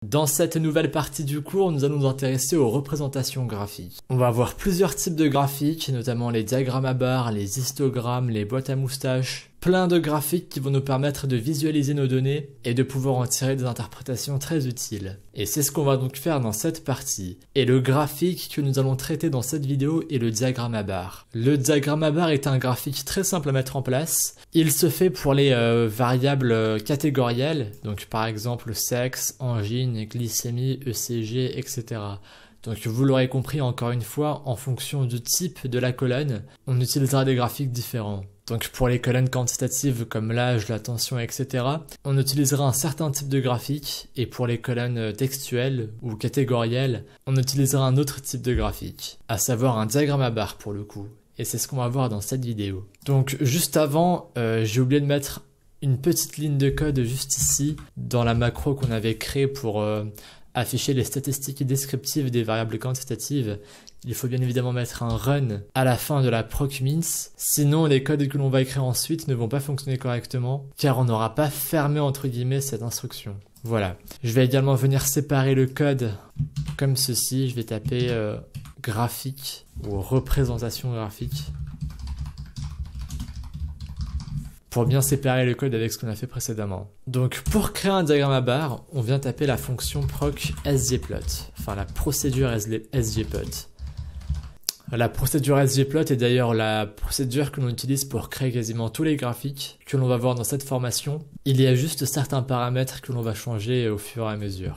Dans cette nouvelle partie du cours, nous allons nous intéresser aux représentations graphiques. On va avoir plusieurs types de graphiques, notamment les diagrammes à barres, les histogrammes, les boîtes à moustaches, plein de graphiques qui vont nous permettre de visualiser nos données et de pouvoir en tirer des interprétations très utiles. Et c'est ce qu'on va donc faire dans cette partie. Et le graphique que nous allons traiter dans cette vidéo est le diagramme à barres. Le diagramme à barres est un graphique très simple à mettre en place. Il se fait pour les variables catégorielles, donc par exemple sexe, angine, glycémie, ECG, etc. Donc vous l'aurez compris encore une fois, en fonction du type de la colonne, on utilisera des graphiques différents. Donc pour les colonnes quantitatives comme l'âge, la tension, etc., on utilisera un certain type de graphique, et pour les colonnes textuelles ou catégorielles, on utilisera un autre type de graphique, à savoir un diagramme à barres pour le coup. Et c'est ce qu'on va voir dans cette vidéo. Donc juste avant, j'ai oublié de mettre une petite ligne de code juste ici, dans la macro qu'on avait créée pour afficher les statistiques descriptives des variables quantitatives. Il faut bien évidemment mettre un run à la fin de la proc_mince, sinon les codes que l'on va écrire ensuite ne vont pas fonctionner correctement, car on n'aura pas fermé entre guillemets cette instruction. Voilà. Je vais également venir séparer le code comme ceci. Je vais taper graphique ou représentation graphique pour bien séparer le code avec ce qu'on a fait précédemment. Donc pour créer un diagramme à barres, on vient taper la fonction proc sgplot, enfin la procédure sgplot. La procédure sgplot est d'ailleurs la procédure que l'on utilise pour créer quasiment tous les graphiques que l'on va voir dans cette formation. Il y a juste certains paramètres que l'on va changer au fur et à mesure.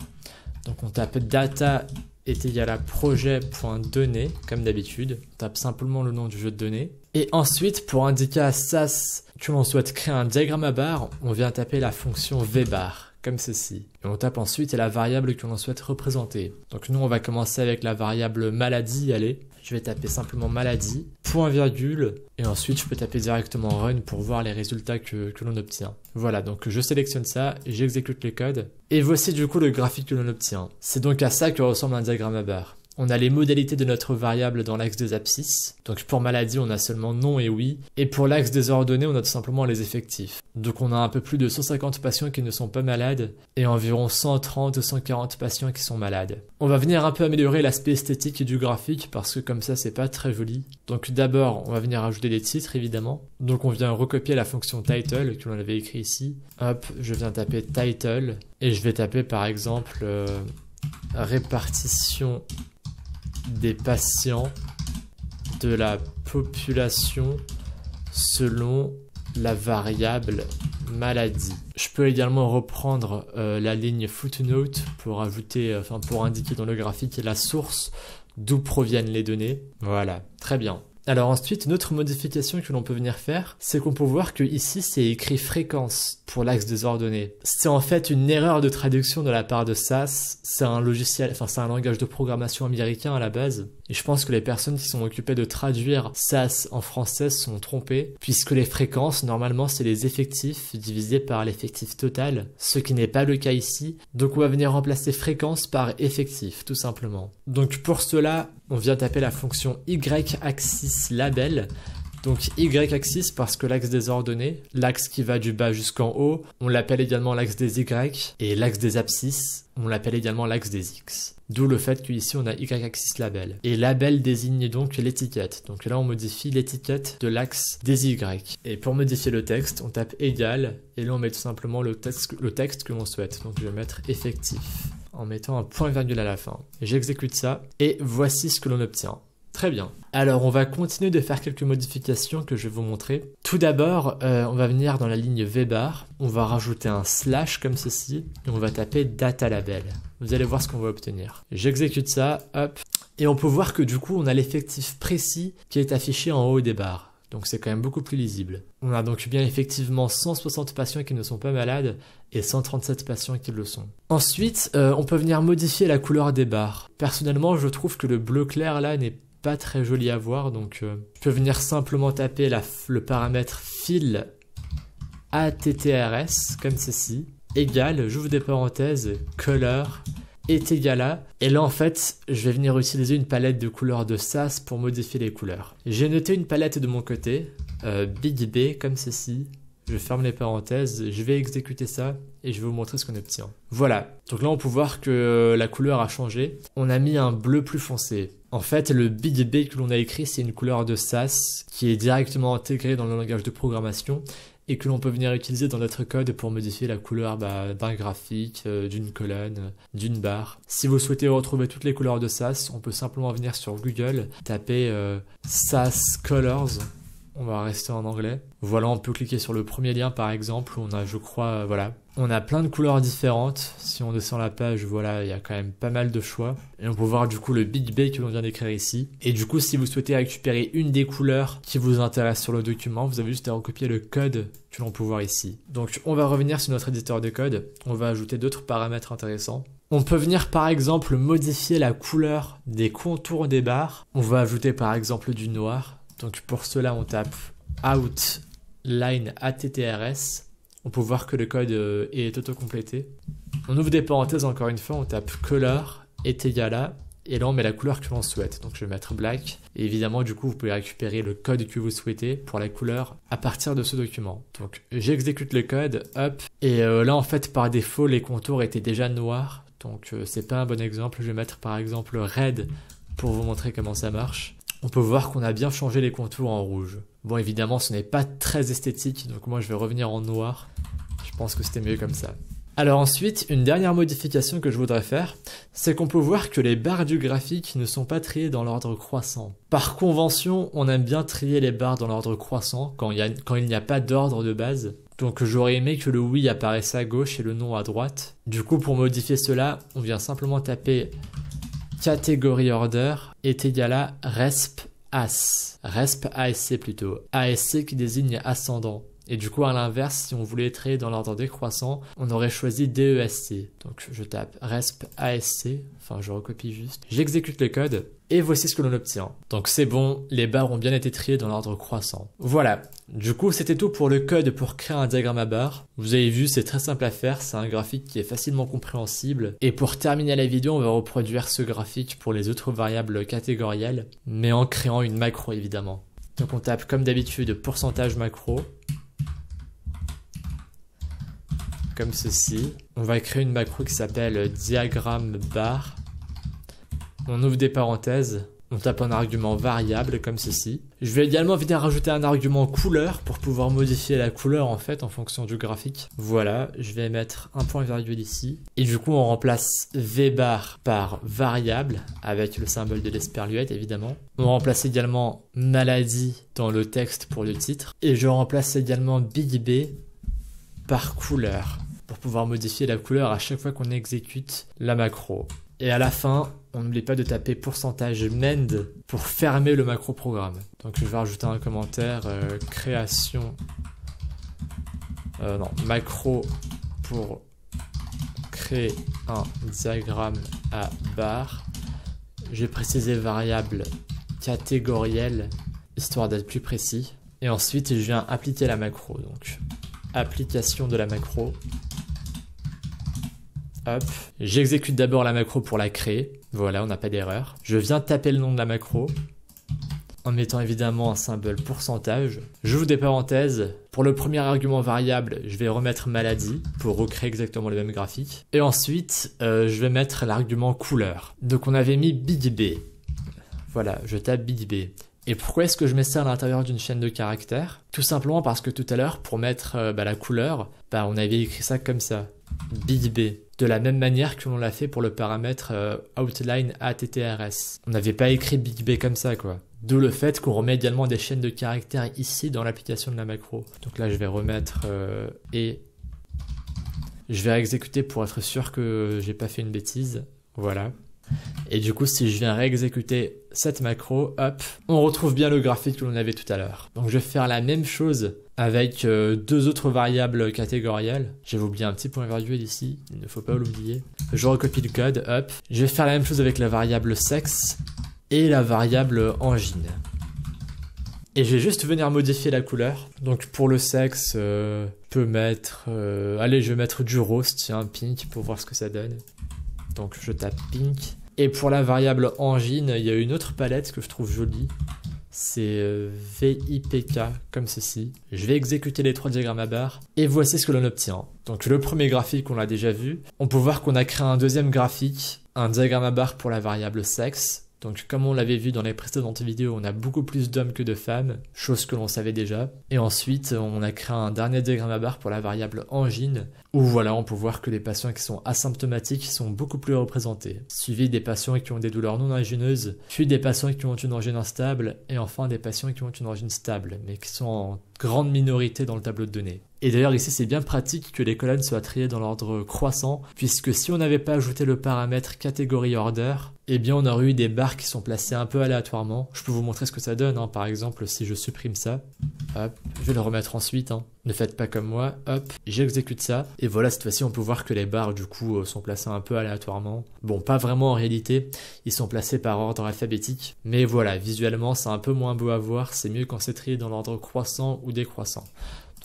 Donc on tape data est égal à projet.données, comme d'habitude. On tape simplement le nom du jeu de données. Et ensuite, pour indiquer à SAS que l'on souhaite créer un diagramme à barres, on vient taper la fonction vbar, comme ceci. Et on tape ensuite la variable que l'on souhaite représenter. Donc nous, on va commencer avec la variable maladie, allez. Je vais taper simplement maladie, point virgule, et ensuite je peux taper directement run pour voir les résultats que l'on obtient. Voilà, donc je sélectionne ça, j'exécute le code, et voici du coup le graphique que l'on obtient. C'est donc à ça que ressemble un diagramme à barres. On a les modalités de notre variable dans l'axe des abscisses. Donc pour maladie, on a seulement non et oui. Et pour l'axe des ordonnées, on a tout simplement les effectifs. Donc on a un peu plus de 150 patients qui ne sont pas malades et environ 130 ou 140 patients qui sont malades. On va venir un peu améliorer l'aspect esthétique du graphique parce que comme ça, c'est pas très joli. Donc d'abord, on va venir ajouter des titres évidemment. Donc on vient recopier la fonction title que l'on avait écrit ici. Hop, je viens taper title et je vais taper par exemple répartition des patients de la population selon la variable maladie. Je peux également reprendre la ligne footnote pour ajouter, pour indiquer dans le graphique la source d'où proviennent les données. Voilà, très bien. Alors ensuite, une autre modification que l'on peut venir faire, c'est qu'on peut voir que ici c'est écrit fréquence pour l'axe des ordonnées. C'est en fait une erreur de traduction de la part de SAS. C'est un logiciel, c'est un langage de programmation américain à la base. Et je pense que les personnes qui sont occupées de traduire SAS en français sont trompées, puisque les fréquences, normalement, c'est les effectifs divisés par l'effectif total, ce qui n'est pas le cas ici. Donc on va venir remplacer fréquence par effectif, tout simplement. Donc pour cela, on vient taper la fonction y-axis label. Donc y-axis parce que l'axe des ordonnées, l'axe qui va du bas jusqu'en haut, on l'appelle également l'axe des y, et l'axe des abscisses, on l'appelle également l'axe des x. D'où le fait qu'ici on a y-axis label. Et label désigne donc l'étiquette. Donc là on modifie l'étiquette de l'axe des y. Et pour modifier le texte, on tape égal, et là on met tout simplement le texte que l'on souhaite. Donc je vais mettre effectif, en mettant un point virgule à la fin. J'exécute ça, et voici ce que l'on obtient. Très bien. Alors on va continuer de faire quelques modifications que je vais vous montrer. Tout d'abord, on va venir dans la ligne vbar, on va rajouter un slash comme ceci, et on va taper data label. Vous allez voir ce qu'on va obtenir. J'exécute ça, hop, et on peut voir que du coup on a l'effectif précis qui est affiché en haut des barres. Donc c'est quand même beaucoup plus lisible. On a donc bien effectivement 160 patients qui ne sont pas malades et 137 patients qui le sont. Ensuite, on peut venir modifier la couleur des barres. Personnellement, je trouve que le bleu clair là n'est pas très joli à voir, donc je peux venir simplement taper le paramètre fill attrs comme ceci, égal, j'ouvre des parenthèses, color est égal à, et là en fait je vais venir utiliser une palette de couleurs de SAS pour modifier les couleurs. J'ai noté une palette de mon côté, Big B comme ceci, Je ferme les parenthèses, je vais exécuter ça et je vais vous montrer ce qu'on obtient. Voilà, donc là on peut voir que la couleur a changé. On a mis un bleu plus foncé. En fait, le Big B que l'on a écrit, c'est une couleur de SAS qui est directement intégrée dans le langage de programmation et que l'on peut venir utiliser dans notre code pour modifier la couleur d'un graphique, d'une colonne, d'une barre. Si vous souhaitez retrouver toutes les couleurs de SAS, on peut simplement venir sur Google, taper SAS Colors. On va rester en anglais. Voilà, on peut cliquer sur le premier lien par exemple. On a, je crois, voilà. On a plein de couleurs différentes. Si on descend la page, voilà, il y a quand même pas mal de choix. Et on peut voir du coup le Big B que l'on vient d'écrire ici. Et du coup, si vous souhaitez récupérer une des couleurs qui vous intéresse sur le document, vous avez juste à recopier le code que l'on peut voir ici. Donc, on va revenir sur notre éditeur de code. On va ajouter d'autres paramètres intéressants. On peut venir par exemple modifier la couleur des contours des barres. On va ajouter par exemple du noir. Donc pour cela, on tape outline attrs. On peut voir que le code est auto-complété. On ouvre des parenthèses encore une fois, on tape color est égal à, et là on met la couleur que l'on souhaite. Donc je vais mettre black. Et évidemment, du coup, vous pouvez récupérer le code que vous souhaitez pour la couleur à partir de ce document. Donc j'exécute le code, hop. Et là, en fait, par défaut, les contours étaient déjà noirs. Donc c'est pas un bon exemple. Je vais mettre par exemple red pour vous montrer comment ça marche. On peut voir qu'on a bien changé les contours en rouge. Bon, évidemment, ce n'est pas très esthétique, donc moi je vais revenir en noir. Je pense que c'était mieux comme ça. Alors ensuite, une dernière modification que je voudrais faire, c'est qu'on peut voir que les barres du graphique ne sont pas triées dans l'ordre croissant. Par convention, on aime bien trier les barres dans l'ordre croissant quand il n'y a pas d'ordre de base. Donc j'aurais aimé que le oui apparaisse à gauche et le non à droite. Du coup, pour modifier cela, on vient simplement taper category order est égal à resp as. Resp ASC plutôt. ASC qui désigne ascendant. Et du coup, à l'inverse, si on voulait trier dans l'ordre décroissant, on aurait choisi DESC. Donc je tape resp ASC, enfin je recopie juste. J'exécute le code et voici ce que l'on obtient. Donc c'est bon, les barres ont bien été triées dans l'ordre croissant. Voilà, du coup c'était tout pour le code pour créer un diagramme à barres. Vous avez vu, c'est très simple à faire, c'est un graphique qui est facilement compréhensible. Et pour terminer la vidéo, on va reproduire ce graphique pour les autres variables catégorielles, mais en créant une macro évidemment. Donc on tape comme d'habitude pourcentage macro. Comme ceci. On va créer une macro qui s'appelle diagramme bar. On ouvre des parenthèses. On tape un argument variable comme ceci. Je vais également venir rajouter un argument couleur pour pouvoir modifier la couleur en fait en fonction du graphique. Voilà, je vais mettre un point virgule ici. Et du coup on remplace vbar par variable avec le symbole de l'esperluette évidemment. On remplace également maladie dans le texte pour le titre. Et je remplace également Big B par couleur pour pouvoir modifier la couleur à chaque fois qu'on exécute la macro. Et à la fin, on n'oublie pas de taper pourcentage mend pour fermer le macro programme. Donc je vais rajouter un commentaire création macro pour créer un diagramme à barres. J'ai précisé variable catégorielle histoire d'être plus précis. Et ensuite, je viens appliquer la macro. Donc application de la macro. Hop. J'exécute d'abord la macro pour la créer. Voilà, on n'a pas d'erreur. Je viens taper le nom de la macro en mettant évidemment un symbole pourcentage. J'ouvre des parenthèses. Pour le premier argument variable, je vais remettre maladie pour recréer exactement le même graphique. Et ensuite, je vais mettre l'argument couleur. Donc on avait mis Big B. Voilà, je tape Big B. Et pourquoi est-ce que je mets ça à l'intérieur d'une chaîne de caractères? Tout simplement parce que tout à l'heure, pour mettre la couleur, on avait écrit ça comme ça. Big B. De la même manière que l'on l'a fait pour le paramètre outline attrs. On n'avait pas écrit Big B comme ça, quoi. D'où le fait qu'on remet également des chaînes de caractères ici dans l'application de la macro. Donc là, je vais remettre et je vais exécuter pour être sûr que j'ai pas fait une bêtise. Voilà. Et du coup, si je viens réexécuter cette macro, hop, on retrouve bien le graphique que l'on avait tout à l'heure. Donc je vais faire la même chose avec deux autres variables catégorielles. J'avais oublié un petit point virgule ici, il ne faut pas l'oublier. Je recopie le code, hop. Je vais faire la même chose avec la variable sexe et la variable engine. Et je vais juste venir modifier la couleur. Donc pour le sexe, je peux mettre... allez, je vais mettre du rose, tiens, pink, pour voir ce que ça donne. Donc je tape pink. Et pour la variable engine, il y a une autre palette que je trouve jolie. c'est VIPK, comme ceci. Je vais exécuter les 3 diagrammes à barres, et voici ce que l'on obtient. Donc le premier graphique, on l'a déjà vu. On peut voir qu'on a créé un deuxième graphique, un diagramme à barres pour la variable sexe. Donc comme on l'avait vu dans les précédentes vidéos, on a beaucoup plus d'hommes que de femmes, chose que l'on savait déjà. Et ensuite, on a créé un dernier diagramme à barres pour la variable angine, où voilà, on peut voir que les patients qui sont asymptomatiques sont beaucoup plus représentés, suivis des patients qui ont des douleurs non angineuses, puis des patients qui ont une angine instable, et enfin des patients qui ont une angine stable, mais qui sont en grande minorité dans le tableau de données. Et d'ailleurs ici c'est bien pratique que les colonnes soient triées dans l'ordre croissant, puisque si on n'avait pas ajouté le paramètre catégorie order, eh bien on aurait eu des barres qui sont placées un peu aléatoirement. Je peux vous montrer ce que ça donne, hein. Par exemple si je supprime ça, hop, je vais le remettre ensuite, hein. Ne faites pas comme moi, hop, j'exécute ça, et voilà, cette fois-ci on peut voir que les barres du coup sont placées un peu aléatoirement. Bon, pas vraiment en réalité, ils sont placés par ordre alphabétique, mais voilà, visuellement c'est un peu moins beau à voir, c'est mieux quand c'est trié dans l'ordre croissant ou décroissant.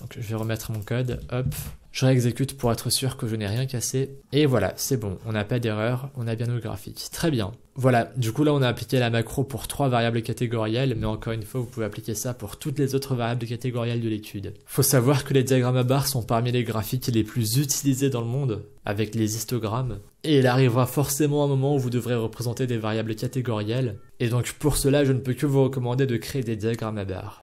Donc je vais remettre mon code, hop, je réexécute pour être sûr que je n'ai rien cassé. Et voilà, c'est bon, on n'a pas d'erreur, on a bien nos graphiques. Très bien. Voilà, du coup là on a appliqué la macro pour 3 variables catégorielles, mais encore une fois vous pouvez appliquer ça pour toutes les autres variables catégorielles de l'étude. Faut savoir que les diagrammes à barres sont parmi les graphiques les plus utilisés dans le monde, avec les histogrammes. Et il arrivera forcément un moment où vous devrez représenter des variables catégorielles. Et donc pour cela, je ne peux que vous recommander de créer des diagrammes à barres.